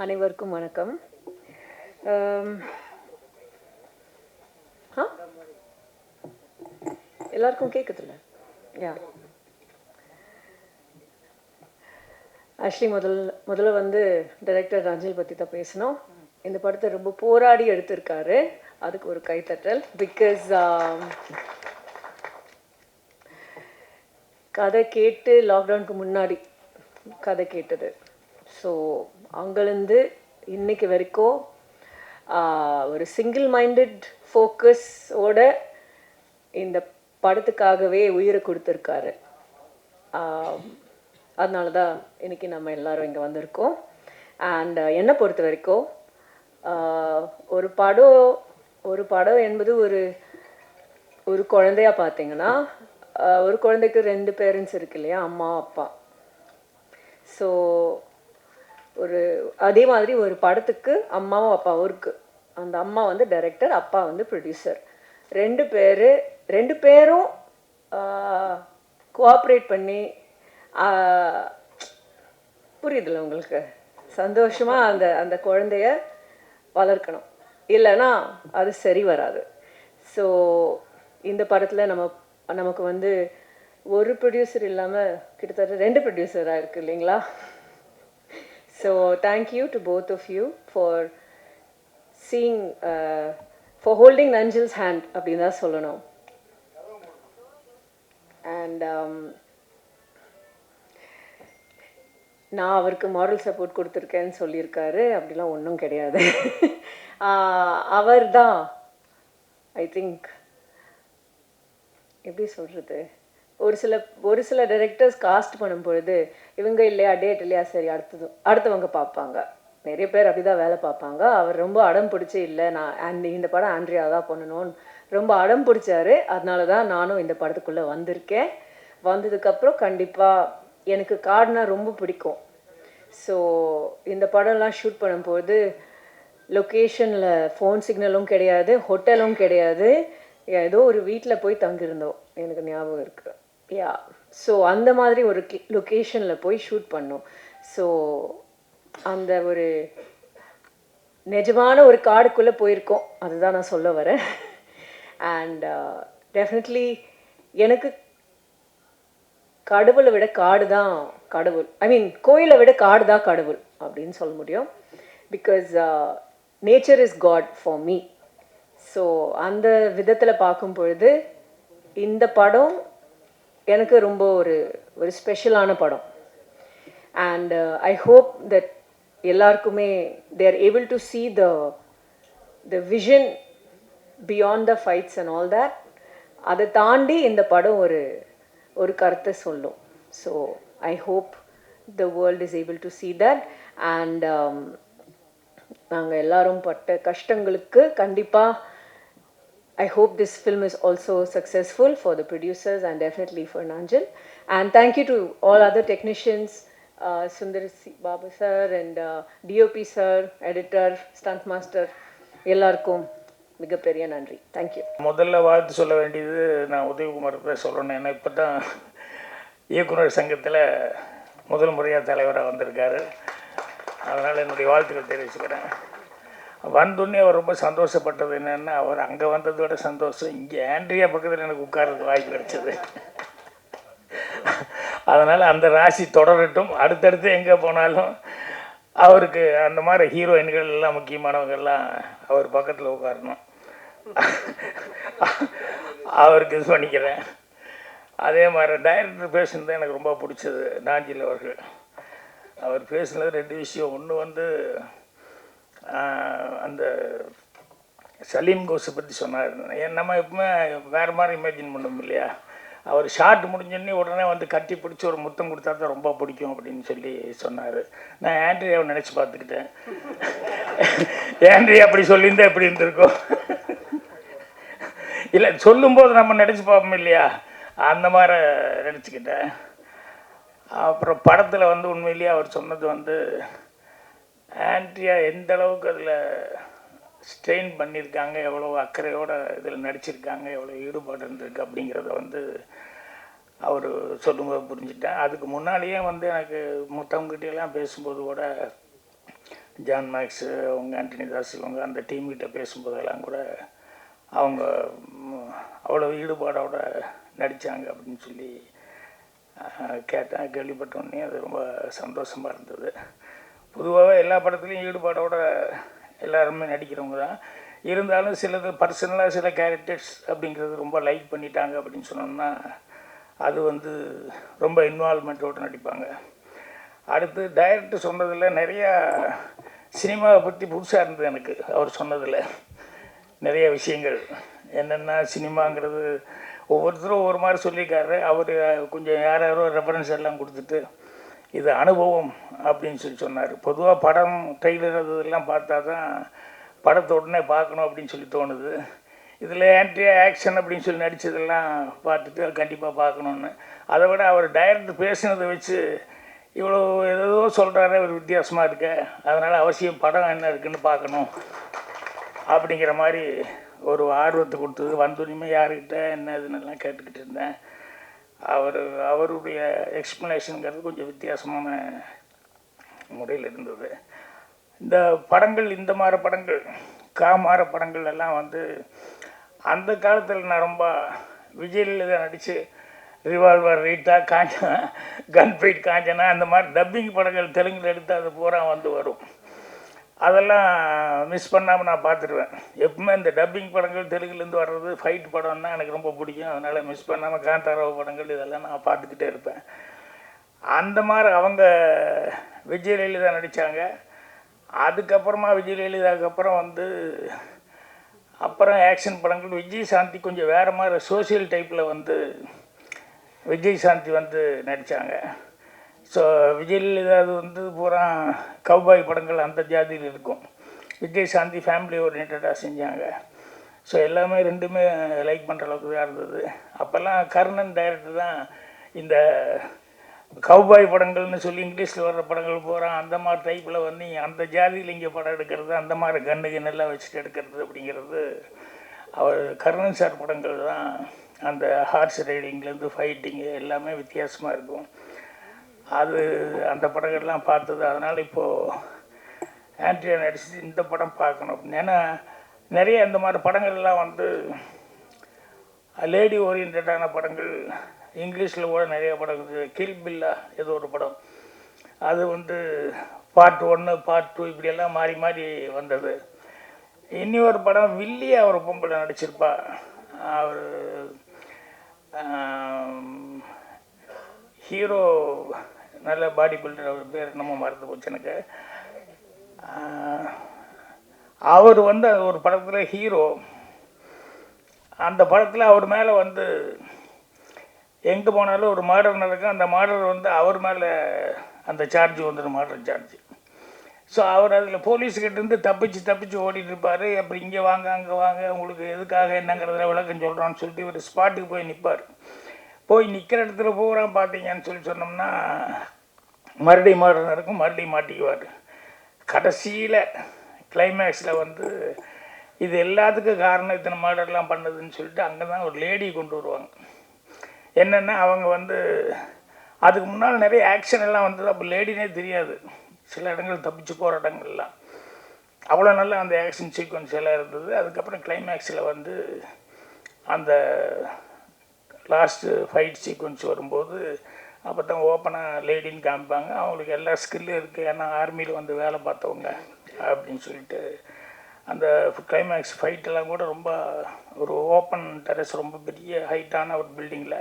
அனைவருக்கும் வணக்கம். அம், ஆ எல்லாருக்கும் கேட்குதுல்ல? யா ஆக்சுவலி முதல்ல வந்து டைரக்டர் ரஞ்சில் பற்றி தான் பேசணும். இந்த படத்தை ரொம்ப போராடி எடுத்திருக்காரு. அதுக்கு ஒரு கைத்தட்டல். பிகாஸ் கதை கேட்டு லாக்டவுனுக்கு முன்னாடி கதை கேட்டது. ஸோ அங்கேருந்து இன்னைக்கு வரைக்கும் ஒரு சிங்கிள் மைண்டட் ஃபோக்கஸோட இந்த படத்துக்காகவே உயிரை கொடுத்துருக்காரு. அதனால தான் இன்றைக்கி நம்ம எல்லோரும் இங்கே வந்திருக்கோம். அண்ட் என்னை பொறுத்த வரைக்கும் ஒரு படம் என்பது ஒரு குழந்தையாக பார்த்தீங்கன்னா, ஒரு குழந்தைக்கு 2 பேரண்ட்ஸ் இருக்கு இல்லையா, அம்மா அப்பா. ஸோ அதே மாதிரி ஒரு படத்துக்கு அம்மாவும் அப்பாவும் இருக்குது. அந்த அம்மா வந்து டைரக்டர், அப்பா வந்து ப்ரொடியூசர். 2 பேரும் கோஆப்ரேட் பண்ணி, புரியுதுல்ல உங்களுக்கு, சந்தோஷமாக அந்த குழந்தைய வளர்க்கணும். இல்லைன்னா அது சரி வராது. ஸோ இந்த படத்தில் நமக்கு வந்து ஒரு ப்ரொடியூசர் இல்லாமல் கிட்டத்தட்ட 2 ப்ரொடியூசராக இருக்குது இல்லைங்களா? So thank you to both of you for seeing, for holding நஞ்சில்ஸ் ஹேண்ட் அப்படின்னு தான் சொல்லணும். அண்ட் நான் அவருக்கு மாரல் சப்போர்ட் கொடுத்துருக்கேன்னு சொல்லியிருக்காரு. அப்படிலாம் ஒன்றும் கிடையாது. அவர் தான் ஐ திங்க், எப்படி சொல்கிறது, ஒரு சில டைரக்டர்ஸ் காஸ்ட் பண்ணும் பொழுது இவங்க இல்லையா, டேட் இல்லையா, சரி அடுத்தவங்க பார்ப்பாங்க. நிறைய பேர் அப்படி தான் வேலை பார்ப்பாங்க. அவர் ரொம்ப அடம் பிடிச்சி, இல்லை நான் இந்த படம் ஆண்ட்ரியா தான் பண்ணணும்னு ரொம்ப அடம் பிடிச்சாரு. அதனால தான் நானும் இந்த படத்துக்குள்ளே வந்திருக்கேன். வந்ததுக்கப்புறம் கண்டிப்பாக எனக்கு காடுனா ரொம்ப பிடிக்கும். ஸோ இந்த படம்லாம் ஷூட் பண்ணும்போது லொக்கேஷனில் ஃபோன் சிக்னலும் கிடையாது, ஹோட்டலும் கிடையாது. ஏதோ ஒரு வீட்டில் போய் தங்கியிருந்தோம், எனக்கு ஞாபகம் இருக்குது. யா ஸோ அந்த மாதிரி ஒரு லொக்கேஷனில் போய் ஷூட் பண்ணோம். ஸோ அந்த ஒரு நிஜமான ஒரு காடுக்குள்ளே போயிருக்கோம், அதுதான் நான் சொல்ல வரேன். அண்ட் டெஃபினெட்லி எனக்கு கடவுளை விட காடு தான் கடவுள். ஐ மீன் கோயிலை விட காடு தான் கடவுள் அப்படின்னு சொல்ல முடியும். Because nature is god for me. So அந்த விதத்தில் பார்க்கும் பொழுது இந்த படம் எனக்கு ரொம்ப ஒரு ஸ்பெஷலான படம். அண்ட் ஐ ஹோப் தட் எல்லாருக்குமே they are able to see the vision beyond the fights and all that. அதை தாண்டி இந்த படம் ஒரு கருத்தை சொல்லும். So I hope the world is able to see that. And நாங்கள் எல்லாரும் பட்ட கஷ்டங்களுக்கு கண்டிப்பாக I hope this film is also successful for the producers and definitely for Nanjil. And thank you to all other technicians, Sundar Babu sir and DOP sir, editor, stunt master, எல்லாருக்கும் மிகப்பெரிய நன்றி. Thank you. முதல்ல வாழ்த்து சொல்ல வேண்டியது நான் உதயகுமார் தான் சொல்லணும். ஏன்னா இப்போ தான் இயக்குனர் சங்கத்தில் முதல் முறையாக தலைவராக வந்திருக்காரு. அதனால் என்னுடைய வாழ்த்துக்கள் தெரிவிச்சுக்கிறேன். வந்தோடனே அவர் ரொம்ப சந்தோஷப்பட்டது என்னென்னா, அவர் அங்கே வந்ததோட சந்தோஷம் இங்கே ஆண்ட்ரியா பக்கத்தில் எனக்கு உட்கார்றதுக்கு வாய்ப்பு கிடைச்சது. அதனால் அந்த ராசி தொடரட்டும். அடுத்தடுத்து எங்கே போனாலும் அவருக்கு அந்த மாதிரி ஹீரோயின்கள் எல்லாம் முக்கியமானவங்கெல்லாம் அவர் பக்கத்தில் உட்காரணும். அவருக்கு இது பண்ணிக்கிறேன். அதே மாதிரி டைரக்டர் பேசுனது எனக்கு ரொம்ப பிடிச்சது. நாஞ்சில் அவர்கள் அவர் பேசுனது 2 விஷயம். ஒன்று வந்து அந்த சலீம் கோஸை பற்றி சொன்னார். நம்ம எப்பவுமே வேறு மாதிரி இமேஜின் பண்ணோம் இல்லையா, அவர் ஷார்ட் முடிஞ்சோடனே உடனே வந்து கட்டி பிடிச்சி ஒரு முத்தம் கொடுத்தா தான் ரொம்ப பிடிக்கும் அப்படின்னு சொல்லி சொன்னார். நான் ஆண்ட்ரியாவை நினச்சி பார்த்துக்கிட்டேன். ஆண்ட்ரியா அப்படி சொல்லியிருந்தா எப்படி இருந்திருக்கும்? இல்லை, சொல்லும்போது நம்ம நினச்சி பார்ப்போம் இல்லையா, அந்த மாதிரி நினச்சிக்கிட்டேன். அப்புறம் படத்தில் வந்து உண்மையிலேயே அவர் சொன்னது வந்து ஆண்ட்ரியா எந்த அளவுக்கு அதில் ஸ்ட்ரெயின் பண்ணியிருக்காங்க, எவ்வளோ அக்கறையோடு இதில் நடிச்சிருக்காங்க, எவ்வளோ ஈடுபாடு இருந்திருக்கு அப்படிங்கிறத வந்து அவர் சொல்லும்போது புரிஞ்சுட்டேன். அதுக்கு முன்னாடியே வந்து எனக்கு மற்றவங்ககிட்டலாம் பேசும்போது கூட ஜான் மேக்ஸு அவங்க ஆண்டனி தாஸ் இவங்க அந்த டீம்கிட்ட பேசும்போதெல்லாம் கூட அவங்க அவ்வளோ ஈடுபாடோட நடித்தாங்க அப்படின்னு சொல்லி கேட்டேன். கேள்விப்பட்டோன்னே அது ரொம்ப சந்தோஷமாக இருந்தது. பொதுவாகவே எல்லா படத்துலையும் ஈடுபாடோட எல்லாருமே நடிக்கிறவங்க தான். இருந்தாலும் சிலது பர்சனலாக சில கேரக்டர்ஸ் அப்படிங்கிறது ரொம்ப லைக் பண்ணிட்டாங்க அப்படின்னு சொன்னோம்னா அது வந்து ரொம்ப இன்வால்மெண்ட்டோடு நடிப்பாங்க. அடுத்து டைரக்டர் சொன்னதில் நிறையா சினிமாவை பற்றி புதுசாக இருந்தது எனக்கு. அவர் சொன்னதில் நிறைய விஷயங்கள் என்னென்னா, சினிமாங்கிறது ஒவ்வொருத்தரும் ஒவ்வொரு மாதிரி சொல்லியிருக்காரு. அவர் கொஞ்சம் யாரோ ரெஃபரன்ஸ் எல்லாம் கொடுத்துட்டு இது அனுபவம் அப்படின்னு சொல்லி சொன்னார். பொதுவாக படம் ட்ரெய்லர் அதெல்லாம் பார்த்தா தான் படத்தை உடனே பார்க்கணும் அப்படின்னு சொல்லி தோணுது. இதில் ஆக்ஷன் அப்படின்னு சொல்லி நடித்ததெல்லாம் பார்த்துட்டு கண்டிப்பாக பார்க்கணுன்னு. அதை விட அவர் டைரக்டர் பேசினதை வச்சு இவ்வளோ ஏதோ சொல்கிறாரு, ஒரு வித்தியாசமாக இருக்க, அதனால் அவசியம் படம் என்ன இருக்குதுன்னு பார்க்கணும் அப்படிங்கிற மாதிரி ஒரு ஆர்வத்தை கொடுத்தது. வந்தோடனே யாருக்கிட்ட என்ன இதுன்னெல்லாம் கேட்டுக்கிட்டு இருந்தேன். அவருடைய எக்ஸ்ப்ளனேஷனுங்கிறது கொஞ்சம் வித்தியாசமான முறையில் இருந்தது. இந்த படங்கள், இந்த மாதிரி படங்கள், காமார படங்கள் எல்லாம் வந்து அந்த காலத்தில் நான் ரொம்ப விஜயில் நடித்து revolver, Rita, Kanchana, confide Kanchana, அந்த மாதிரி டப்பிங் படங்கள் தெலுங்கில் எடுத்து அது பூரா வந்து வரும். அதெல்லாம் மிஸ் பண்ணாமல் நான் பார்த்துருவேன். எப்பவுமே இந்த டப்பிங் படங்கள் தெலுங்குலேருந்து வர்றது ஃபைட் படம்னா எனக்கு ரொம்ப பிடிக்கும். அதனால் மிஸ் பண்ணாமல் காந்தாராவ படங்கள் இதெல்லாம் நான் பார்த்துக்கிட்டே இருப்பேன். அந்த மாதிரி அவங்க விஜயலலிதா நடித்தாங்க. அதுக்கப்புறமா விஜயலலிதாவுக்கு அப்புறம் வந்து அப்புறம் ஆக்ஷன் படங்கள் விஜய் சாந்தி கொஞ்சம் வேறு மாதிரி சோசியல் டைப்பில் வந்து விஜய் சாந்தி வந்து நடித்தாங்க. ஸோ விஜயலலிதா அது வந்து பூரா கவ்பாய் படங்கள் அந்த ஜாதியில் இருக்கும். விஜய் சாந்தி ஃபேமிலி ஓரியன்டாக செஞ்சாங்க. ஸோ எல்லாமே ரெண்டுமே லைக் பண்ணுற அளவுக்கு தான் இருந்தது. அப்போல்லாம் கர்ணன் டைரக்டர் தான் இந்த கவ்பாய் படங்கள்னு சொல்லி இங்கிலீஷில் வர்ற படங்கள் பூரா அந்த மாதிரி டைப்பில் வந்து அந்த ஜாதியில் இங்கே படம் எடுக்கிறது, அந்த மாதிரி கண்ணுக்கு நல்லா வச்சுட்டு எடுக்கிறது அப்படிங்கிறது அவர் கர்ணன் சார் படங்கள் தான். அந்த ஹார்ஸ் ரைடிங்லேருந்து ஃபைட்டிங்கு எல்லாமே வித்தியாசமாக இருக்கும். அது அந்த படங்கள்லாம் பார்த்தது. அதனால் இப்போது ஆண்ட்ரியா நடிச்சு இந்த படம் பார்க்கணும் அப்படின்னு. ஏன்னா நிறைய இந்த மாதிரி படங்கள்லாம் வந்து லேடி ஓரியன்டான படங்கள் இங்கிலீஷில் கூட நிறைய படம் இருக்குது. கில் பில்லா ஏதோ ஒரு படம், அது வந்து பார்ட் 1 பார்ட் 2 இப்படியெல்லாம் மாறி மாறி வந்தது. இனி ஒரு படம் வில்லியா ஒரு பொம்பளை நடிச்சிருப்பா. அவர் ஹீரோ நல்ல பாடி பில்டர், அவர் பேர் நம்ம மறந்து போச்சு எனக்கு. அவர் வந்து ஒரு படத்தில் ஹீரோ. அந்த படத்தில் அவர் மேலே வந்து எங்கே போனாலும் ஒரு மர்டர் நடக்கும். அந்த மர்டர் வந்து அவர் மேலே அந்த சார்ஜ் வந்துடும், மர்டர் சார்ஜ். ஸோ அவர் அதில் போலீஸ்கிட்டேருந்து தப்பிச்சு ஓடிட்டு இருப்பார். அப்புறம் இங்கே வாங்க அங்கே வாங்க, உங்களுக்கு எதுக்காக என்னங்கிறதுல விளக்கம் சொல்கிறான்னு சொல்லிட்டு ஒரு ஸ்பாட்டுக்கு போய் நிற்பார். போய் நிற்கிற இடத்துல பூரா பார்த்தீங்கன்னு சொல்லி சொன்னோம்னா மறுபடியும் மர்டர் நடக்கும், மறுபடியும் மாட்டிக்குவார். கடைசியில் கிளைமேக்ஸில் வந்து இது எல்லாத்துக்கும் காரணம் இத்தனை மர்டர்லாம் பண்ணதுன்னு சொல்லிட்டு அங்கே தான் ஒரு லேடி கொண்டு வருவாங்க. என்னென்னா அவங்க வந்து அதுக்கு முன்னால் நிறைய ஆக்ஷன் எல்லாம் வந்தது. அப்போ லேடினே தெரியாது. சில இடங்கள் தப்பிச்சு போகிற இடங்கள்லாம் அவ்வளோ நல்லா அந்த ஆக்ஷன் சீக்வன்ஸ் எல்லாம் இருந்தது. அதுக்கப்புறம் கிளைமேக்ஸில் வந்து அந்த லாஸ்ட்டு ஃபைட் சீக்வன்ஸ் வரும்போது அப்போ தான் ஓப்பனாக லேடின்னு காமிப்பாங்க. அவங்களுக்கு எல்லா ஸ்கில்லும் இருக்குது, ஏன்னா ஆர்மியில் வந்து வேலை பார்த்தவங்க அப்படின்னு சொல்லிட்டு. அந்த கிளைமேக்ஸ் ஃபைட்டெல்லாம் கூட ரொம்ப ஒரு ஓப்பன் டெரஸ், ரொம்ப பெரிய ஹைட்டான ஒரு பில்டிங்கில்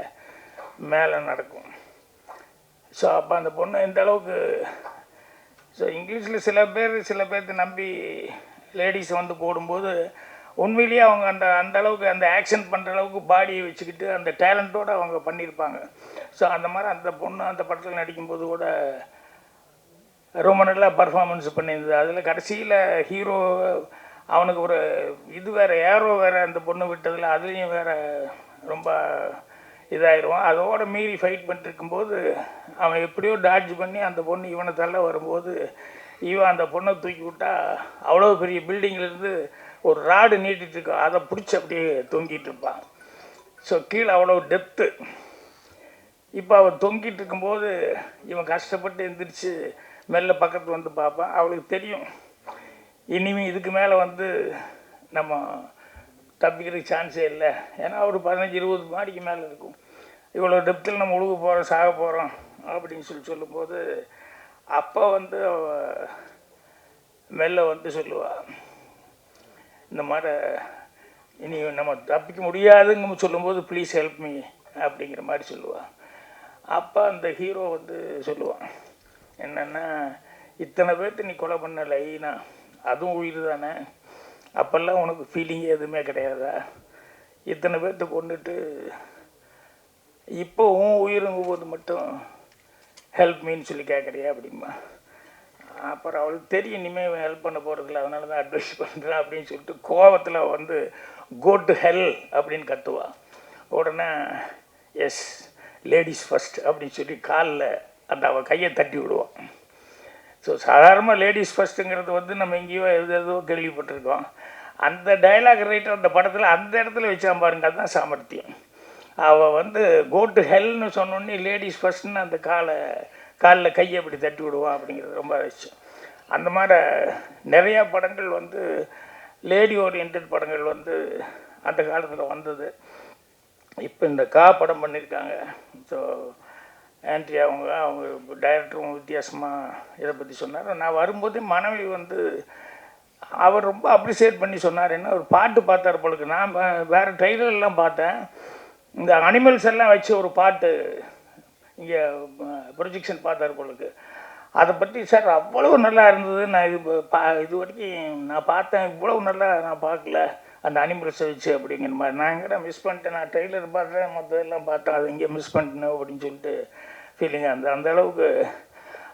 மேலே நடக்கும். ஸோ அப்போ அந்த பொண்ணு எந்த அளவுக்கு, ஸோ இங்கிலீஷில் சில பேர்த்த நம்பி லேடிஸை வந்து போடும்போது உண்மையிலேயே அவங்க அந்த அளவுக்கு அந்த ஆக்ஷன் பண்ணுற அளவுக்கு பாடியை வச்சுக்கிட்டு அந்த டேலண்ட்டோடு அவங்க பண்ணியிருப்பாங்க. ஸோ அந்த மாதிரி அந்த பொண்ணு அந்த படத்தில் நடிக்கும்போது கூட ரொம்ப நல்லா பர்ஃபார்மன்ஸ் பண்ணியிருந்தது. அதில் கடைசியில் ஹீரோ அவனுக்கு ஒரு இது வேறு, ஏரோ வேறு அந்த பொண்ணு விட்டதில் அதுலேயும் வேறு ரொம்ப இதாகிடுவான். அதோடு மீறி ஃபைட் பண்ணிட்டு இருக்கும்போது அவன் எப்படியோ டாட்ஜ் பண்ணி அந்த பொண்ணு இவனை தள்ள வரும்போது இவன் அந்த பொண்ணை தூக்கி விட்டா அவ்வளோ பெரிய பில்டிங்லேருந்து ஒரு ராடு நீட்டிகிட்டு இருக்கும், அதை பிடிச்சி அப்படியே தொங்கிட்டு இருப்பான். ஸோ கீழே அவ்வளோ டெப்த்து. இப்போ அவன் தொங்கிட்டு இருக்கும்போது இவன் கஷ்டப்பட்டு எந்திரிச்சு மெல்ல பக்கத்தில் வந்து பார்ப்பான். அவளுக்கு தெரியும் இனிமேல் இதுக்கு மேலே வந்து நம்ம தப்பிக்கிறதுக்கு சான்ஸே இல்லை. ஏன்னா ஒரு 15-20 மாடிக்கு மேலே இருக்கும். இவ்வளோ டெப்த்தில் நம்ம உழுக போகிறோம், சாக போகிறோம் அப்படின்னு சொல்லும்போது அப்போ வந்து மெல்ல வந்து சொல்லுவாள், இந்த மாதிரி இனி நம்ம தப்பிக்க முடியாதுங்க சொல்லும்போது ப்ளீஸ் ஹெல்ப் மீ அப்படிங்கிற மாதிரி சொல்லுவாள். அப்போ அந்த ஹீரோ வந்து சொல்லுவான் என்னென்னா, இத்தனை பேர்த்து நீ கொலை பண்ண லைனா, அதுவும் உயிர் தானே, அப்போல்லாம் உனக்கு ஃபீலிங் எதுவுமே கிடையாதா? இத்தனை பேர்த்த கொண்டுட்டு இப்போ உன் உயிருங்கும் போது மட்டும் ஹெல்ப் மீன்னு சொல்லி கேட்குறியா அப்படிமா. அப்புறம் அவளுக்கு தெரியும் இனிமேல் ஹெல்ப் பண்ண போகிறதில்ல, அதனால தான் அட்வைஸ் பண்ணுறேன் அப்படின்னு சொல்லிட்டு கோவத்தில் வந்து கோ டு ஹெல் அப்படின்னு கத்துவாள். உடனே எஸ் லேடிஸ் ஃபஸ்ட் அப்படின்னு சொல்லி காலில் அந்த அவள் கையை தட்டி விடுவான். ஸோ சாதாரணமாக லேடிஸ் ஃபஸ்ட்டுங்கிறது வந்து நம்ம எங்கேயோ எதோ கேள்விப்பட்டிருக்கோம். அந்த டைலாக் ரைட்டர் அந்த படத்தில் அந்த இடத்துல வச்சான் பாருங்க, அதுதான் சாமர்த்தியம். அவள் வந்து கோ டு ஹெல்னு சொன்னோடனே லேடிஸ் ஃபஸ்ட்டுன்னு அந்த காலில் கையை அப்படி தட்டி விடுவான் அப்படிங்கிறது ரொம்ப விஷயம். அந்த மாதிரி நிறையா படங்கள் வந்து லேடி ஓரியன்ட் படங்கள் வந்து அந்த காலத்தில் வந்தது. இப்போ இந்த படம் பண்ணியிருக்காங்க. ஸோ ஆண்ட்ரி அவங்க டைரக்டரும் வித்தியாசமாக இதை பற்றி சொன்னார். நான் வரும்போதே மனைவி வந்து அவர் ரொம்ப அப்ரிஷியேட் பண்ணி சொன்னார். என்ன ஒரு பாட்டு பார்த்தார் பொழுது, நான் வேறு ட்ரெய்லர்லாம் பார்த்தேன், இந்த அனிமல்ஸ் எல்லாம் வச்சு ஒரு பாட்டு இங்கே ப்ரொஜெக்ஷன் பார்த்தார் பொழுது, அதை பற்றி சார் அவ்வளவு நல்லா இருந்தது, நான் இது வரைக்கும் நான் பார்த்தேன், இவ்வளவு நல்லா நான் பார்க்கல அந்த அனிமல்ஸை வச்சு அப்படிங்கிற மாதிரி. நான் எங்கே மிஸ் பண்ணிட்டேன், நான் ட்ரெய்லர் பார்த்தேன், மற்றதெல்லாம் பார்த்தேன், அதை இங்கே மிஸ் பண்ணிட்டேன் அப்படின்னு சொல்லிட்டு ஃபீலிங்காக இருந்தது. அந்த அளவுக்கு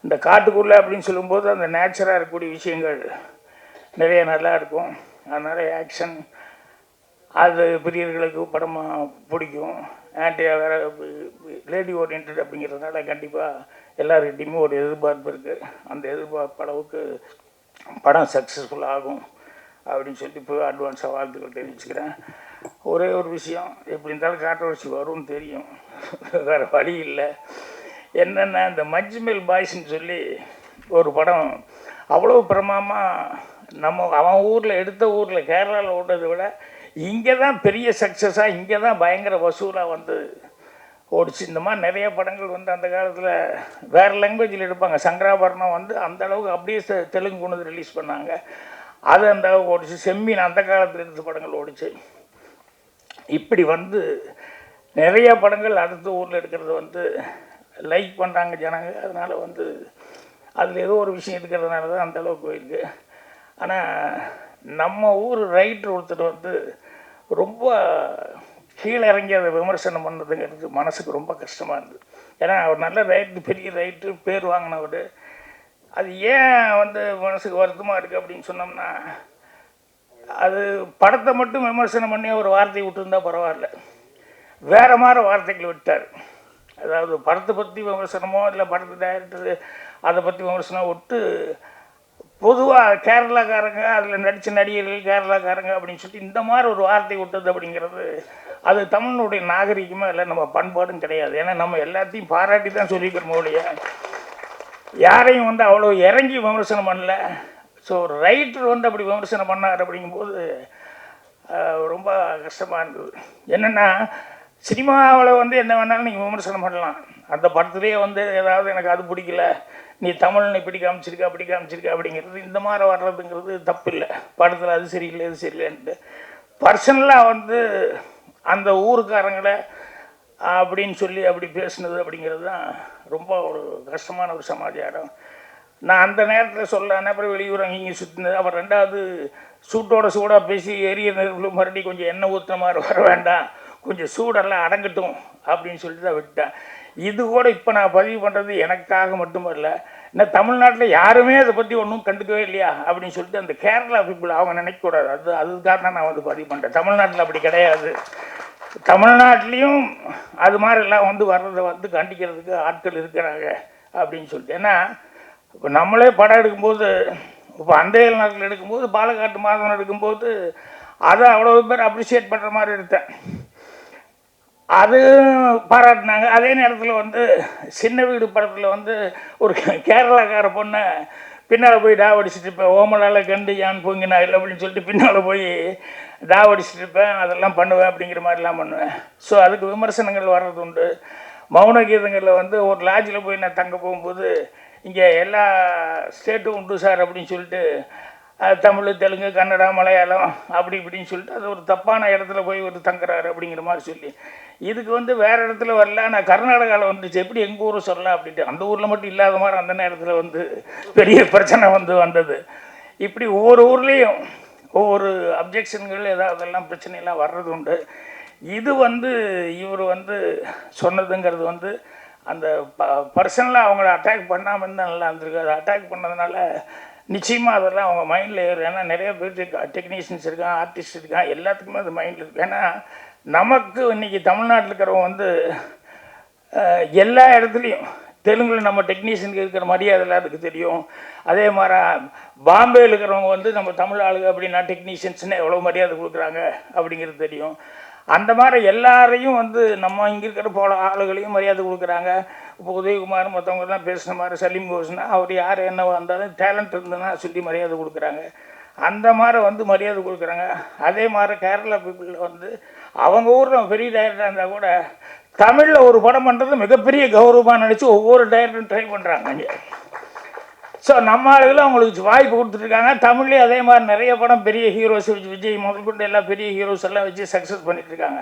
இந்த காட்டுக்குள்ளே அப்படின்னு சொல்லும்போது அந்த நேச்சராக இருக்கக்கூடிய விஷயங்கள் நிறைய நல்லா இருக்கும். அதனால் ஆக்ஷன் அது பிரியர்களுக்கு படமாக பிடிக்கும். ஆன்டியாக வேறு லேடி ஓரியன்ட் அப்படிங்கிறதுனால கண்டிப்பாக எல்லாருக்கிட்டையுமே ஒரு எதிர்பார்ப்பு இருக்குது. அந்த எதிர்பார்ப்பு அளவுக்கு படம் சக்ஸஸ்ஃபுல் ஆகும் அப்படின்னு சொல்லிட்டு இப்போ அட்வான்ஸாக வாழ்த்துக்கள் தெரிவிச்சுக்கிறேன். ஒரே ஒரு விஷயம், எப்படி இருந்தாலும் கான்ட்ரோவர்சி வரும்னு தெரியும், வேறு வழி இல்லை. என்னென்னா இந்த மஞ்சுமெல் பாய்ஸ்ன்னு சொல்லி ஒரு படம் அவ்வளோ பிரமாதமாக அவன் ஊரில் எடுத்த ஊரில் கேரளாவில் ஓடுறதை விட இங்கே தான் பெரிய சக்ஸஸாக, இங்கே தான் பயங்கர வசூலாக வந்து ஓடிச்சு. இந்த மாதிரி நிறைய படங்கள் வந்து அந்த காலத்தில் வேறு லாங்குவேஜில் எடுப்பாங்க. சங்கராபரணம் வந்து அந்த அளவுக்கு அப்படியே தெலுங்கு கொண்டு வந்து ரிலீஸ் பண்ணாங்க, அது அந்த அளவுக்கு ஓடிச்சு. செம்மீன் அந்த காலத்தில் எடுத்த படங்கள் ஓடிச்சு. இப்படி வந்து நிறைய படங்கள் அடுத்த ஊரில் எடுக்கிறது வந்து லைக் பண்ணுறாங்க ஜனங்க. அதனால் வந்து அதில் ஏதோ ஒரு விஷயம் இருக்கிறதுனால தான் அந்த அளவுக்கு போயிருக்கு. ஆனால் நம்ம ஊர் ரைட்டர் ஒருத்தர் வந்து ரொம்ப கீழே இறங்கி அதை விமர்சனம் பண்ணுறதுங்கிறது மனசுக்கு ரொம்ப கஷ்டமாக இருந்தது. ஏன்னா அவர் நல்ல ரைட்டு, பெரிய ரைட்டு, பேர் வாங்கினவர். அது ஏன் வந்து மனசுக்கு வருத்தமாக இருக்குது அப்படின்னு சொன்னோம்னா, அது படத்தை மட்டும் விமர்சனம் பண்ணி ஒரு வார்த்தையை விட்டுருந்தா பரவாயில்ல, வேறு மாதிரி வார்த்தைகள் விட்டார். அதாவது படத்தை பற்றி விமர்சனமோ இல்லை படத்தை டைரக்டர் அதை பற்றி விமர்சனம் விட்டு பொதுவாக கேரளாக்காரங்க அதில் நடித்த நடிகர்கள் கேரளாக்காரங்க அப்படின்னு சொல்லிட்டு இந்த மாதிரி ஒரு வார்த்தை விட்டது அப்படிங்கிறது அது தமிழனுடைய நாகரிகமாக இல்லை, நம்ம பண்பாடும் கிடையாது. ஏன்னா நம்ம எல்லாத்தையும் பாராட்டி தான் சொல்லிக்கிறோம் ஒழிய யாரையும் வந்து அவ்வளோ இறங்கி விமர்சனம் பண்ணல. ஸோ ஒரு ரைட்டர் வந்து அப்படி விமர்சனம் பண்ணார் அப்படிங்கும்போது ரொம்ப கஷ்டமாக இருந்தது. என்னென்னா சினிமாவில் வந்து என்ன வேணாலும் நீங்கள் விமர்சனம் பண்ணலாம், அந்த படத்துலேயே வந்து ஏதாவது எனக்கு அது பிடிக்கல, நீ தமிழ்னு இப்படி காமிச்சிருக்க அப்படி காமிச்சிருக்க அப்படிங்கிறது இந்த மாதிரி வர்றதுங்கிறது தப்பு இல்லை. படத்தில் அது சரியில்லை இது சரியில்லைன்ட்டு பர்சனலாக வந்து அந்த ஊருக்காரங்களை அப்படின்னு சொல்லி அப்படி பேசுனது அப்படிங்கிறது தான் ரொம்ப ஒரு கஷ்டமான ஒரு சமாச்சாரம். நான் அந்த நேரத்தில் சொல்லலான்னு அப்புறம் வெளியூர் அங்கேயும் சுற்றினது. அப்புறம் ரெண்டாவது சூட்டோட சூடாக பேசி எரிய நெருப்பில் மறுபடியும் கொஞ்சம் எண்ணெய் ஊற்றுற மாதிரி வர வேண்டாம், கொஞ்சம் சூடெல்லாம் அடங்கட்டும் அப்படின்னு சொல்லிட்டு தான் விட்டேன். இது கூட இப்போ நான் பதிவு பண்ணுறது எனக்காக மட்டுமல்ல, ஏன்னா தமிழ்நாட்டில் யாருமே அதை பற்றி ஒன்றும் கண்டுக்கவே இல்லையா அப்படின்னு சொல்லிட்டு அந்த கேரளா பீப்புள் அவங்க நினைக்கக்கூடாது. அதுக்காக தான் நான் வந்து பதிவு பண்ணுறேன். தமிழ்நாட்டில் அப்படி கிடையாது. தமிழ்நாட்டிலையும் அது மாதிரிலாம் வந்து வர்றதை வந்து கண்டிக்கிறதுக்கு ஆட்கள் இருக்கிறாங்க அப்படின்னு சொல்லிட்டு. ஏன்னா இப்போ நம்மளே படம் எடுக்கும்போது, இப்போ அந்தையல் நாட்டில் எடுக்கும்போது, பாலக்காட்டு மாதவன் எடுக்கும்போது அதை அவ்வளோ பேர் அப்ரிஷியேட் பண்ணுற மாதிரி எடுத்தேன், அது பாராட்டினாங்க. அதே நேரத்தில் வந்து சின்ன வீடு படத்தில் வந்து ஒரு கேரளாக்கார பொண்ணை பின்னால் போய் டாவடிச்சிட்டு இருப்பேன். ஓமலால் கண்டு யான் பொங்கினா இல்லை அப்படின்னு சொல்லிட்டு பின்னால் போய் டாவடிச்சிட்டு இருப்பேன். அதெல்லாம் பண்ணுவேன் அப்படிங்கிற மாதிரிலாம் பண்ணுவேன். ஸோ அதுக்கு விமர்சனங்கள் வர்றது உண்டு. மௌன கீதங்களில் வந்து ஒரு லாட்ஜில் போய் நான் தங்க போகும்போது இங்கே எல்லா ஸ்டேட்டும் உண்டு சார் அப்படின்னு சொல்லிட்டு தமிழ், தெலுங்கு, கன்னடா, மலையாளம் அப்படி இப்படின்னு சொல்லிட்டு அது ஒரு தப்பான இடத்துல போய் ஒரு தங்குறாரு அப்படிங்கிற மாதிரி சொல்லி இதுக்கு வந்து வேறு இடத்துல வரல. நான் கர்நாடகாவில் வந்துச்சு எப்படி எங்கள் ஊரை சொல்லலாம் அப்படின்ட்டு அந்த ஊரில் மட்டும் இல்லாத மாதிரி அந்த நேரத்தில் வந்து பெரிய பிரச்சனை வந்தது. இப்படி ஒவ்வொரு ஊர்லேயும் ஒவ்வொரு அப்ஜெக்ஷன்கள் ஏதாவதெல்லாம் பிரச்சனையெல்லாம் வர்றது உண்டு. இது வந்து இவர் வந்து சொன்னதுங்கிறது வந்து அந்த பர்சனலாக அவங்கள அட்டாக் பண்ணாமல் இருந்தால் நல்லா இருந்திருக்கு. அதை அட்டாக் பண்ணதுனால நிச்சயமாக அதெல்லாம் அவங்க மைண்டில் ஏறும். ஏன்னா நிறைய பேர் டெக்னீஷியன்ஸ் இருக்கான், ஆர்டிஸ்ட் இருக்கான், எல்லாத்துக்குமே அது மைண்டில் இருக்குது. ஏன்னா நமக்கு இன்றைக்கி தமிழ்நாட்டில் இருக்கிறவங்க வந்து எல்லா இடத்துலையும் தெலுங்கில் நம்ம டெக்னீஷியனுக்கு இருக்கிற மரியாதை அதுக்கு தெரியும். அதே மாதிரி பாம்பேயில் இருக்கிறவங்க வந்து நம்ம தமிழ் ஆளுங்க அப்படின்னா டெக்னீஷியன்ஸ்னு எவ்வளோ மரியாதை கொடுக்குறாங்க அப்படிங்கிறது தெரியும். அந்த மாதிரி எல்லாரையும் வந்து நம்ம இங்கே இருக்கிற போல ஆளுகளையும் மரியாதை கொடுக்குறாங்க. இப்போ உதயகுமார் மற்றவங்கலாம் பேசுன மாதிரி சலீம் கோஸ்னா அவர் யார் என்ன வந்தாலும் டேலண்ட் இருந்ததுன்னா சொல்லி மரியாதை கொடுக்குறாங்க. அந்த மாதிரி வந்து மரியாதை கொடுக்குறாங்க. அதே மாதிரி கேரளா பீப்புளில் வந்து அவங்க ஊரில் பெரிய டைரக்டராக இருந்தால் கூட தமிழில் ஒரு படம் பண்ணுறது மிகப்பெரிய கௌரவமாக நினச்சி ஒவ்வொரு டைரக்டரும் ட்ரை பண்ணுறாங்க இங்கே. ஸோ நம்ம ஆளுகளும் அவங்களுக்கு வாய்ப்பு கொடுத்துட்ருக்காங்க. தமிழ்லேயே அதே மாதிரி நிறைய படம் பெரிய ஹீரோஸ் விஜய் முதல் கொண்டு எல்லா பெரிய ஹீரோஸ் எல்லாம் வச்சு சக்ஸஸ் பண்ணிகிட்ருக்காங்க.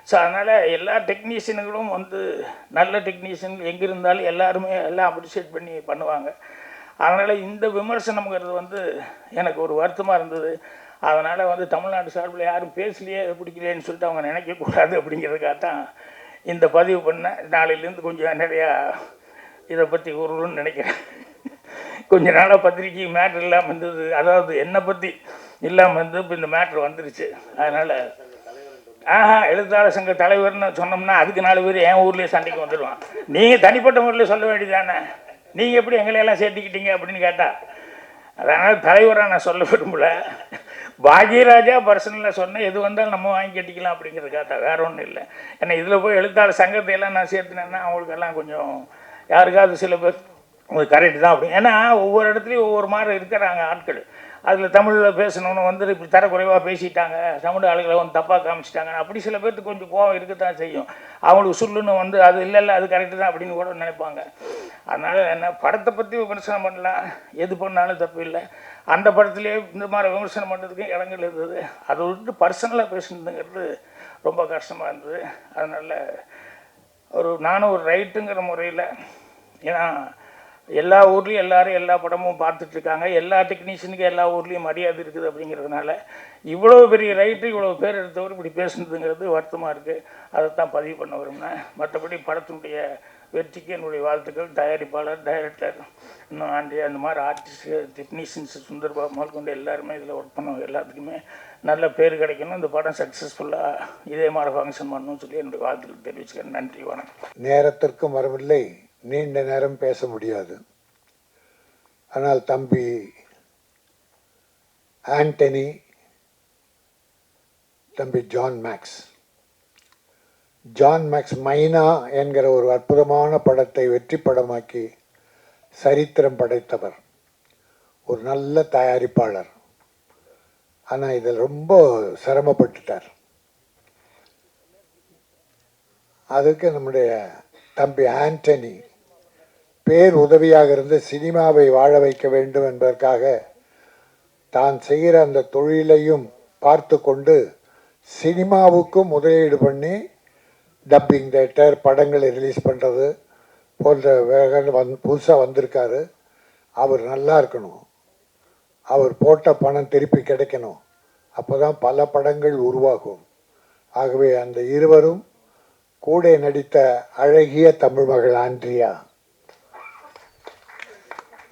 ஸோ அதனால் எல்லா டெக்னீஷியனுங்களும் வந்து நல்ல டெக்னீஷியன் எங்கே இருந்தாலும் எல்லாருமே எல்லாம் அப்ரிஷியேட் பண்ணி பண்ணுவாங்க. அதனால் இந்த விமர்சனம்ங்கிறது வந்து எனக்கு ஒரு வருத்தமாக இருந்தது. அதனால் வந்து தமிழ்நாடு சார்பில் யாரும் பேசலையே பிடிக்கலையேன்னு சொல்லிட்டு அவங்க நினைக்கக்கூடாது அப்படிங்கிறதுக்காக தான் இந்த பதிவு பண்ணேன். நாளையிலேருந்து கொஞ்சம் நிறையா இதை பற்றி கூறணும்னு நினைக்கிறேன். கொஞ்ச நாளாக பத்திரிக்கை மேட்ரு இல்லாமல் இருந்தது, அதாவது என்னை பற்றி இல்லாமல் இருந்து இப்போ இந்த மேட்ரு வந்துருச்சு. அதனால் எழுத்தாளர் சங்க தலைவர்னு சொன்னோம்னா அதுக்கு 4 பேர் என் ஊர்லேயே சண்டைக்கு வந்துடுவான். நீங்கள் தனிப்பட்ட முறையில் சொல்ல வேண்டியதானே, நீங்கள் எப்படி எங்களையெல்லாம் சேர்த்துக்கிட்டீங்க அப்படின்னு கேட்டால் அதனால் தலைவராக நான் சொல்ல விரும்பல. பாக்யராஜா பர்சனலாக சொன்னேன், எது வந்தாலும் நம்ம வாங்கி கட்டிக்கலாம் அப்படிங்கிறதுக்காக வேறு ஒன்றும் இல்லை. ஏன்னா இதில் போய் எழுத்தாளர் சங்கத்தையெல்லாம் நான் சேர்த்துனேன்னா அவங்களுக்கெல்லாம் கொஞ்சம் யாருக்காவது சில பேர் உங்களுக்கு கரெக்டு தான் அப்படி. ஏன்னா ஒவ்வொரு இடத்துலையும் ஒவ்வொரு மாதிரி இருக்கிறாங்க ஆட்கள். அதில் தமிழில் பேசணுன்னு வந்து இப்படி தரக்குறைவாக பேசிட்டாங்க, தமிழ் ஆளுகளை வந்து தப்பாக காமிச்சிட்டாங்க, அப்படி சில பேர்த்துக்கு கொஞ்சம் கோவம் இருக்கத்தான் செய்யும். அவங்களுக்கு சொல்லுன்னு வந்து அது இல்லை அது கரெக்டு தான் அப்படின்னு கூட நினைப்பாங்க. அதனால் என்ன படத்தை பற்றி விமர்சனம் பண்ணலாம், எது பண்ணாலும் தப்பு இல்லை. அந்த படத்துலேயே இந்த மாதிரி விமர்சனம் பண்ணுறதுக்கு இடங்கள் இருந்தது. அதை விட்டு பர்சனலாக பேசுனதுங்கிறது ரொம்ப கஷ்டமாக இருந்தது. அதனால் நானும் ஒரு ரைட்டுங்கிற முறையில், ஏன்னா எல்லா ஊர்லேயும் எல்லோரும் எல்லா படமும் பார்த்துட்ருக்காங்க, எல்லா டெக்னீஷியனுக்கும் எல்லா ஊர்லேயும் மரியாதை இருக்குது. அப்படிங்கிறதுனால இவ்வளோ பெரிய ரைட்டு இவ்வளோ பேர் எடுத்தவர் இப்படி பேசுனதுங்கிறது வருத்தமாக இருக்குது. அதைத்தான் பதிவு பண்ண விரும்பினேன். மற்றபடி படத்தினுடைய வெற்றிக்கு என்னுடைய வாழ்த்துக்கள். தயாரிப்பாளர், டைரக்டர், இன்னும் அந்த மாதிரி ஆர்டிஸ்ட்டு, டெக்னீஷியன்ஸு, சுந்தர்பாபு முதல் கொண்டு எல்லாருமே இதில் ஒர்க் பண்ணவங்க எல்லாத்துக்குமே நல்ல பேர் கிடைக்கணும். இந்த படம் சக்ஸஸ்ஃபுல்லாக இதே மாதிரி ஃபங்க்ஷன் பண்ணணும்னு சொல்லி என்னுடைய வாழ்த்துக்கள் தெரிவிச்சுக்கிறேன். நன்றி, வணக்கம். நேரத்திற்கும் வரவில்லை, நீண்ட நேரம் பேச முடியாது. ஆனால் தம்பி ஆண்டனி, தம்பி ஜான் மேக்ஸ் மைனா என்கிற ஒரு அற்புதமான படத்தை வெற்றி படமாக்கி சரித்திரம் படைத்தவர், ஒரு நல்ல தயாரிப்பாளர். ஆனால் இதில் ரொம்ப சிரமப்பட்டுட்டார். அதுக்கு நம்முடைய தம்பி ஆண்டனி பேர் உதவியாக இருந்து சினிமாவை வாழ வைக்க வேண்டும் என்பதற்காக தான் செய்கிற அந்த தொழிலையும் பார்த்து கொண்டு சினிமாவுக்கும் முதலீடு பண்ணி டப்பிங் தேட்டர், படங்களை ரிலீஸ் பண்ணுறது போன்ற புதுசாக வந்திருக்காரு. அவர் நல்லா இருக்கணும், அவர் போட்ட பணம் திருப்பி கிடைக்கணும், அப்போ தான் பல படங்கள் உருவாகும். ஆகவே அந்த இருவரும் கூட நடித்த அழகிய தமிழ் மகள் ஆண்ட்ரியா.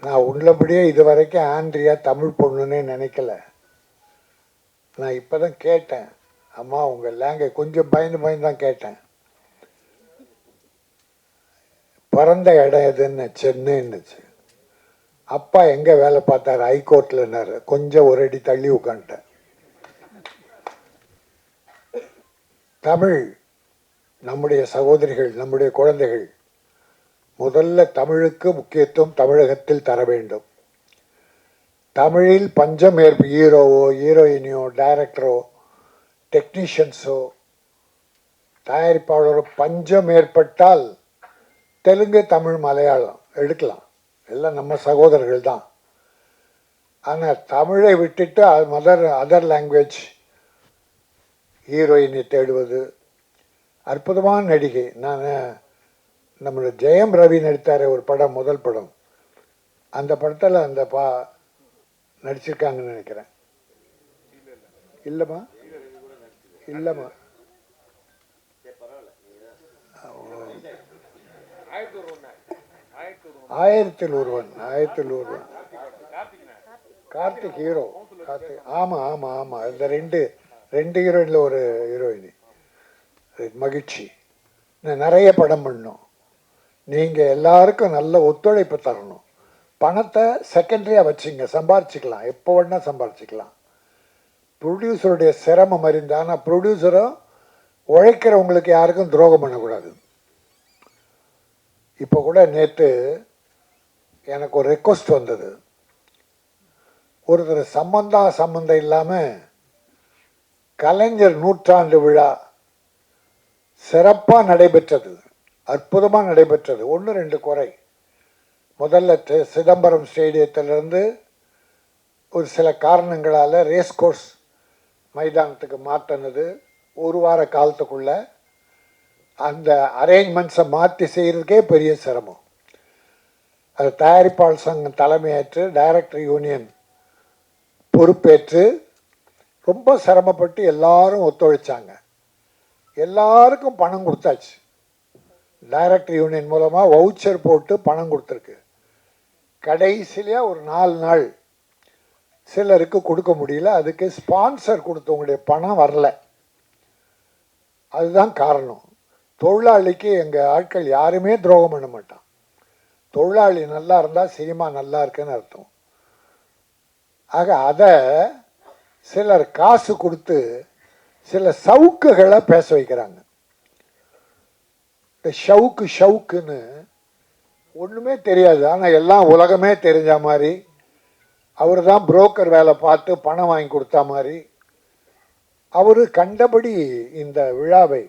நான் உள்ளபடியே இதுவரைக்கும் ஆண்ட்ரியா தமிழ் பொண்ணுன்னே நினைக்கல. நான் இப்போ தான் கேட்டேன், அம்மா உங்கள் லேங்குவேஜ் கொஞ்சம் பயந்து தான் கேட்டேன். பிறந்த இடம் எதுன்னு சென்னைன்னுச்சு. அப்பா எங்கே வேலை பார்த்தார்? ஹைகோர்ட்லன்னாரு. கொஞ்சம் ஒரு அடி தள்ளி உட்காந்துட்டேன். தமிழ் நம்முடைய சகோதரிகள், நம்முடைய குழந்தைகள் முதல்ல தமிழுக்கு முக்கியத்துவம் தமிழகத்தில் தர வேண்டும். தமிழில் பஞ்சம் ஹீரோவோ ஹீரோயினியோ டைரக்டரோ டெக்னீஷியன்ஸோ தயாரிப்பாளரோ பஞ்சம் ஏற்பட்டால் தெலுங்கு தமிழ் மலையாளம் எடுக்கலாம், எல்லாம் நம்ம சகோதரர்கள் தான். ஆனால் தமிழை விட்டுட்டு அதர் லாங்குவேஜ் ஹீரோயினை தேடுவது. அற்புதமான நடிகை. நான் நம்மளோட ஜெயம் ரவி நடித்தார் ஒரு படம், முதல் படம். அந்த படத்தில் அந்த நடிச்சிருக்காங்கன்னு நினைக்கிறேன். இல்லைம்மா இல்லைம்மா 1001 கார்த்திக் ஹீரோ. ஆமாம் ஆமாம் ஆமாம். இந்த ரெண்டு ஹீரோயினில் ஒரு ஹீரோயினி. மகிழ்ச்சி. நிறைய படம் பண்ணோம். நீங்கள் எல்லாருக்கும் நல்ல ஒத்துழைப்பு தரணும். பணத்தை செகண்டரியாக வச்சுங்க, சம்பாரிச்சிக்கலாம், எப்போ வேணால் சம்பாரிச்சிக்கலாம். ப்ரொடியூசருடைய சிரமம் அறிந்து. ஆனால் ப்ரொடியூசரும் உழைக்கிறவங்களுக்கு யாருக்கும் துரோகம் பண்ணக்கூடாது. இப்போ கூட நேற்று எனக்கு ஒரு ரெக்வஸ்ட் வந்தது. ஒருத்தர் சம்பந்தம் இல்லாமல் கலைஞர் நூற்றாண்டு விழா சிறப்பாக நடைபெற்றது, அற்புதமாக நடைபெற்றது. 1-2 குறை. முதல்ல சிதம்பரம் ஸ்டேடியத்திலிருந்து ஒரு சில காரணங்களால் ரேஸ் கோர்ஸ் மைதானத்துக்கு மாற்றினது. ஒரு வார காலத்துக்குள்ள அந்த அரேஞ்ச்மெண்ட்ஸை மாற்றி செய்கிறதுக்கே பெரிய சிரமம். அது தயாரிப்பாளர் சங்கம் தலைமையேற்று டைரக்டர் யூனியன் பொறுப்பேற்று ரொம்ப சிரமப்பட்டு எல்லாரும் ஒத்துழைச்சாங்க. எல்லாருக்கும் பணம் கொடுத்தாச்சு. டைரக்டர் யூனியன் மூலமாக வவுச்சர் போட்டு பணம் கொடுத்துருக்கு. கடைசியிலே ஒரு 4 நாள் சிலருக்கு கொடுக்க முடியல. அதுக்கு ஸ்பான்சர் கொடுத்தவங்களுடைய பணம் வரல. அதுதான் காரணம். தொழிலாளிக்கு எங்கள் ஆட்கள் யாருமே துரோகம் பண்ண மாட்டான். தொழிலாளி நல்லா இருந்தால் சினிமா நல்லா இருக்குன்னு அர்த்தம். ஆக அதை சிலர் காசு கொடுத்து சில சவுக்குகளை பேச வைக்கிறாங்க. இந்த ஷவுக்குன்னு ஒன்றுமே தெரியாது, ஆனால் எல்லாம் உலகமே தெரிஞ்ச மாதிரி, அவர் தான் புரோக்கர் வேலை பார்த்து பணம் வாங்கி கொடுத்தா மாதிரி, அவர் கண்டபடி இந்த விழாவை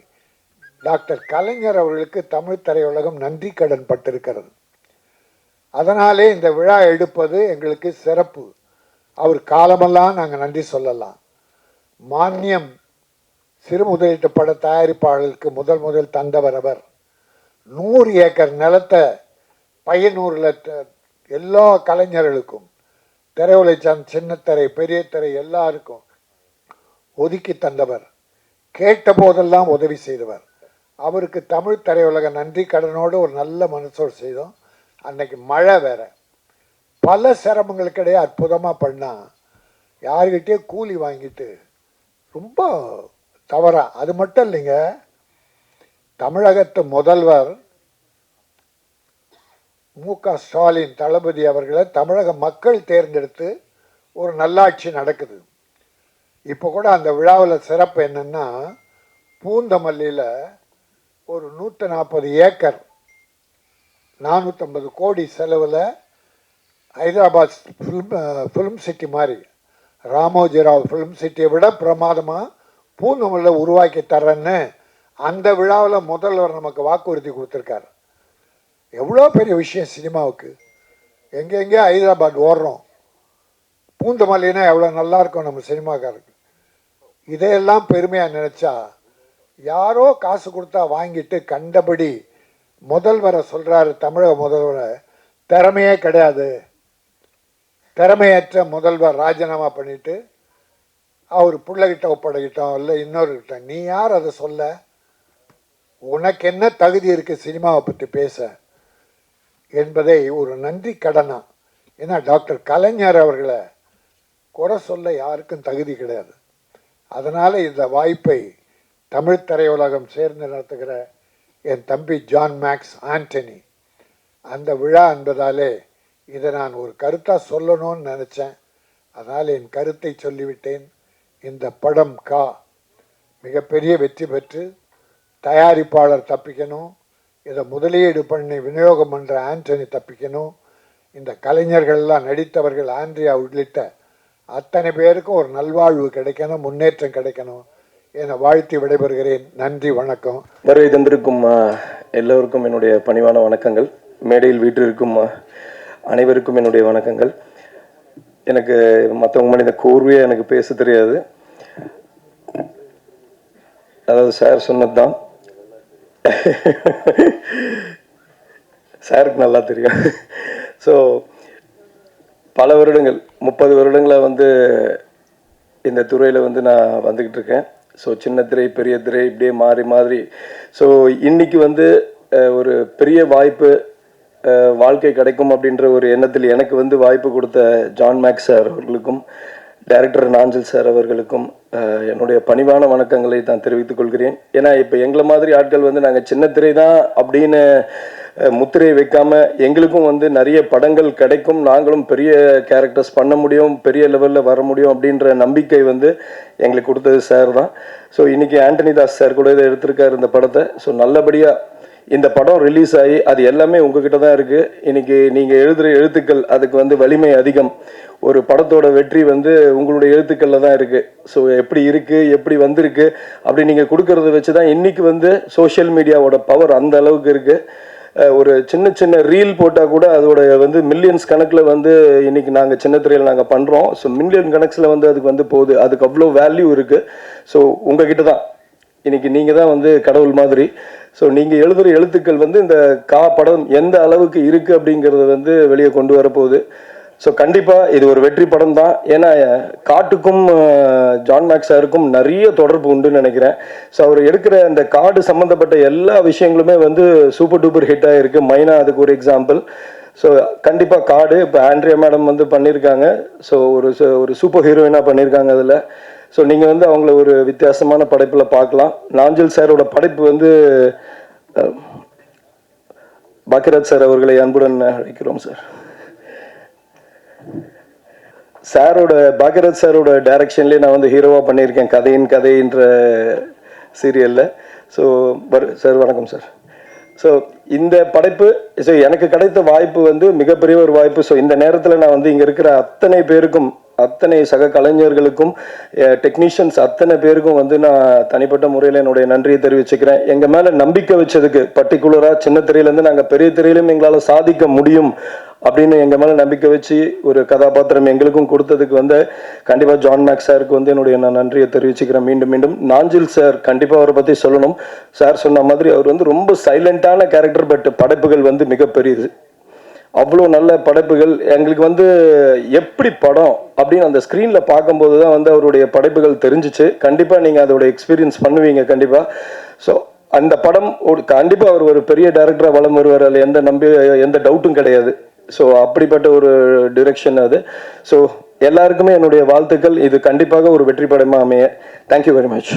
டாக்டர் கலைஞர் அவர்களுக்கு தமிழ் திரையுலகம் நன்றி கடன் பட்டிருக்கிறது. அதனாலே இந்த விழா எடுப்பது எங்களுக்கு சிறப்பு. அவர் காலமெல்லாம் நாங்கள் நன்றி சொல்லலாம். மானியம் சிறு முதலீட்டு பட தயாரிப்பாளர்களுக்கு முதல் தந்தவர் அவர். 100 ஏக்கர் நிலத்தை பையனூரில் எல்லா கலைஞர்களுக்கும், திரையுலகம், சின்னத்திரை, பெரிய திரை எல்லாருக்கும் ஒதுக்கி தந்தவர். கேட்ட போதெல்லாம் உதவி செய்தவர். அவருக்கு தமிழ் திரையுலக நன்றி கடனோடு ஒரு நல்ல மனசோடு செய்தோம். அன்னைக்கு மழை வேற, பல சிரமங்களுக்கிடையே அற்புதமாக பண்ணால் யாருக்கிட்டே கூலி வாங்கிட்டு ரொம்ப தவறா. அது மட்டும் இல்லைங்க, தமிழகத்து முதல்வர் மு.க. ஸ்டாலின் தளபதி அவர்களை தமிழக மக்கள் தேர்ந்தெடுத்து ஒரு நல்லாட்சி நடக்குது. இப்போ கூட அந்த விழாவில் சிறப்பு என்னென்னா, பூந்தமல்லியில் ஒரு 140 ஏக்கர் 450 கோடி செலவில் ஹைதராபாத் ஃபிலிம் சிட்டி மாதிரி, ராமோஜிராவ் ஃபிலிம் சிட்டியை விட பிரமாதமாக பூந்தமல்லியில் உருவாக்கி தர்றேன்னு அந்த விழாவில் முதல்வர் நமக்கு வாக்குறுதி கொடுத்துருக்காரு. எவ்வளோ பெரிய விஷயம் சினிமாவுக்கு. எங்கெங்கே ஹைதராபாத் ஓடுறோம், பூந்தமல்லினா எவ்வளோ நல்லாயிருக்கும் நம்ம சினிமாக்காருக்கு. இதையெல்லாம் பெருமையாக நினச்சா, யாரோ காசு கொடுத்தா வாங்கிட்டு கண்டபடி முதல்வரை சொல்கிறாரு. தமிழக முதல்வரை திறமையே கிடையாது, திறமையற்ற முதல்வர் ராஜினாமா பண்ணிவிட்டு அவர் பிள்ளைகிட்ட ஒப்படைக்கிட்டோம், இல்லை இன்னொருக்கிட்ட. நீ யார் அதை சொல்ல? உனக்கு என்ன தகுதி இருக்குது சினிமாவை பற்றி பேச என்பதை ஒரு நன்றி கடனா. ஏன்னா டாக்டர் கலைஞர் அவர்களை குறை சொல்ல யாருக்கும் தகுதி கிடையாது. அதனால் இந்த வாய்ப்பை தமிழ் திரையுலகம் சேர்ந்து நடத்துகிற என் தம்பி ஜான் மேக்ஸ் ஆண்டனி, அந்த விழா என்பதாலே இதை நான் ஒரு கருத்தாக சொல்லணும்னு நினச்சேன். அதனால் என் கருத்தை சொல்லிவிட்டேன். இந்த படம் மிகப்பெரிய வெற்றி பெற்று தயாரிப்பாளர் தப்பிக்கணும், இதை முதலீடு பண்ணி விநியோகம் பண்ணுற ஆண்டனி தப்பிக்கணும், இந்த கலைஞர்கள்லாம் நடித்தவர்கள் ஆண்ட்ரியா உள்ளிட்ட அத்தனை பேருக்கும் ஒரு நல்வாழ்வு கிடைக்கணும், முன்னேற்றம் கிடைக்கணும் என வாழ்த்தி விடைபெறுகிறேன். நன்றி, வணக்கம். வருகை தந்திருக்கும் எல்லோருக்கும் என்னுடைய பணிவான வணக்கங்கள். மேடையில் வீட்டிற்கும் அனைவருக்கும் என்னுடைய வணக்கங்கள். எனக்கு மற்றவங்க மனித கோர்வையாக எனக்கு பேச தெரியாது. அதாவது சார் சொன்னது தான் சாருக்கு நல்லா தெரியும். ஸோ பல வருடங்கள் 30 வருடங்களை வந்து இந்த துறையில் வந்து நான் வந்துக்கிட்டு இருக்கேன். ஸோ சின்ன திரை பெரிய திரை இப்படியே மாறி மாறி ஸோ இன்னைக்கு வந்து ஒரு பெரிய வாய்ப்பு வாழ்க்கை கிடைக்கும் அப்படின்ற ஒரு எண்ணத்தில் எனக்கு வந்து வாய்ப்பு கொடுத்த ஜான் மேக்ஸ் சார் அவர்களுக்கும் டைரக்டர் நாஞ்சில் சார் அவர்களுக்கும் என்னுடைய பணிவான வணக்கங்களை நான் தெரிவித்துக் கொள்கிறேன். ஏன்னா இப்போ எங்களை மாதிரி ஆட்கள் வந்து நாங்கள் சின்ன திரை தான் அப்படின்னு முத்திரை வைக்காம எங்களுக்கும் வந்து நிறைய படங்கள் கிடைக்கும், நாங்களும் பெரிய கேரக்டர்ஸ் பண்ண முடியும், பெரிய லெவலில் வர முடியும் அப்படின்ற நம்பிக்கை வந்து எங்களுக்கு கொடுத்தது சார் தான். ஸோ இன்னைக்கு ஆண்டனி தாஸ் சார் கூட இதை எடுத்திருக்காரு இந்த படத்தை. ஸோ நல்லபடியாக இந்த படம் ரிலீஸ் ஆகி அது எல்லாமே உங்ககிட்ட தான் இருக்குது. இன்னைக்கு நீங்கள் எழுதுகிற எழுத்துக்கள் அதுக்கு வந்து வலிமை அதிகம். ஒரு படத்தோட வெற்றி வந்து உங்களுடைய எழுத்துக்களில் தான் இருக்குது. ஸோ எப்படி இருக்குது, எப்படி வந்திருக்கு அப்படி நீங்கள் கொடுக்கறத வச்சு தான் இன்றைக்கி வந்து சோஷியல் மீடியாவோட பவர் அந்த அளவுக்கு இருக்குது. ஒரு சின்ன சின்ன ரீல் போட்டால் கூட அதோட வந்து மில்லியன்ஸ் கணக்கில் வந்து இன்றைக்கி நாங்கள் சின்ன திரையில் நாங்கள் பண்ணுறோம். ஸோ மில்லியன் கணக்கில் வந்து அதுக்கு வந்து போகுது, அதுக்கு அவ்வளோ வேல்யூ இருக்குது. ஸோ உங்ககிட்ட தான் இன்றைக்கி நீங்கள் தான் வந்து கடவுள் மாதிரி. ஸோ நீங்கள் எழுதுகிற எழுத்துக்கள் வந்து இந்த படம் எந்த அளவுக்கு இருக்குது அப்படிங்கிறத வந்து வெளியே கொண்டு வரப்போகுது. ஸோ கண்டிப்பாக இது ஒரு வெற்றி படம் தான். ஏன்னா காட்டுக்கும் ஜான் மேக்ஸ் சாருக்கும் நிறைய தொடர்பு உண்டுன்னு நினைக்கிறேன். ஸோ அவர் எடுக்கிற அந்த காடு சம்மந்தப்பட்ட எல்லா விஷயங்களுமே வந்து சூப்பர் டூப்பர் ஹிட்டாக இருக்குது. மைனா அதுக்கு ஒரு எக்ஸாம்பிள். ஸோ கண்டிப்பாக காடு இப்போ ஆண்ட்ரியா மேடம் வந்து பண்ணியிருக்காங்க. ஸோ ஒரு சூப்பர் ஹீரோயினாக பண்ணியிருக்காங்க அதில். ஸோ நீங்கள் வந்து அவங்கள ஒரு வித்தியாசமான படைப்பில் பார்க்கலாம். நாஞ்சில் சாரோட படைப்பு வந்து பாக்கியராஜ் சார் அவர்களை அன்புடன் அழைக்கிறோம் சார். பாக்கியராஜ் சாரோட டைரக்ஷன்லேயே நான் வந்து ஹீரோவாக பண்ணியிருக்கேன் கதையின் கதைன்ற சீரியலில். ஸோ சார் வணக்கம் சார். ஸோ இந்த படைப்பு ஸோ எனக்கு கிடைத்த வாய்ப்பு வந்து மிகப்பெரிய ஒரு வாய்ப்பு. ஸோ இந்த நேரத்தில் நான் வந்து இங்கே இருக்கிற அத்தனை பேருக்கும், அத்தனை சக கலைஞர்களுக்கும், டெக்னீஷியன்ஸ் அத்தனை பேருக்கும் வந்து நான் தனிப்பட்ட முறையில் என்னுடைய நன்றியை தெரிவிச்சுக்கிறேன். எங்கள் மேலே நம்பிக்கை வச்சதுக்கு, பர்டிகுலராக சின்ன திரையிலேருந்து நாங்கள் பெரிய திரையிலும் எங்களால் சாதிக்க முடியும் அப்படின்னு எங்கள் மேலே நம்பிக்கை வச்சு ஒரு கதாபாத்திரம் எங்களுக்கும் கொடுத்ததுக்கு வந்து கண்டிப்பாக ஜான் மேக்ஸ் சாருக்கு வந்து என்னுடைய நான் நன்றியை தெரிவிச்சுக்கிறேன். மீண்டும் மீண்டும் நாஞ்சில் சார் கண்டிப்பாக அவரை பற்றி சொல்லணும். சார் சொன்ன மாதிரி அவர் வந்து ரொம்ப சைலண்டான கேரக்டர், பட் படைப்புகள் வந்து மிகப்பெரியது. அவ்வளோ நல்ல படைப்புகள் எங்களுக்கு வந்து எப்படி படம் அப்படின்னு அந்த ஸ்க்ரீனில் பார்க்கும்போது தான் வந்து அவருடைய படைப்புகள் தெரிஞ்சிச்சு. கண்டிப்பாக நீங்கள் அதோட எக்ஸ்பீரியன்ஸ் பண்ணுவீங்க கண்டிப்பாக. ஸோ அந்த படம் கண்டிப்பாக அவர் ஒரு பெரிய டைரக்டராக வலம் வருவார், அதில் எந்த டவுட்டும் கிடையாது. ஸோ அப்படிப்பட்ட ஒரு டிரெக்ஷன் அது. ஸோ எல்லாருக்குமே என்னுடைய வாழ்த்துக்கள். இது கண்டிப்பாக ஒரு வெற்றி படமாக அமைய. Thank you very much.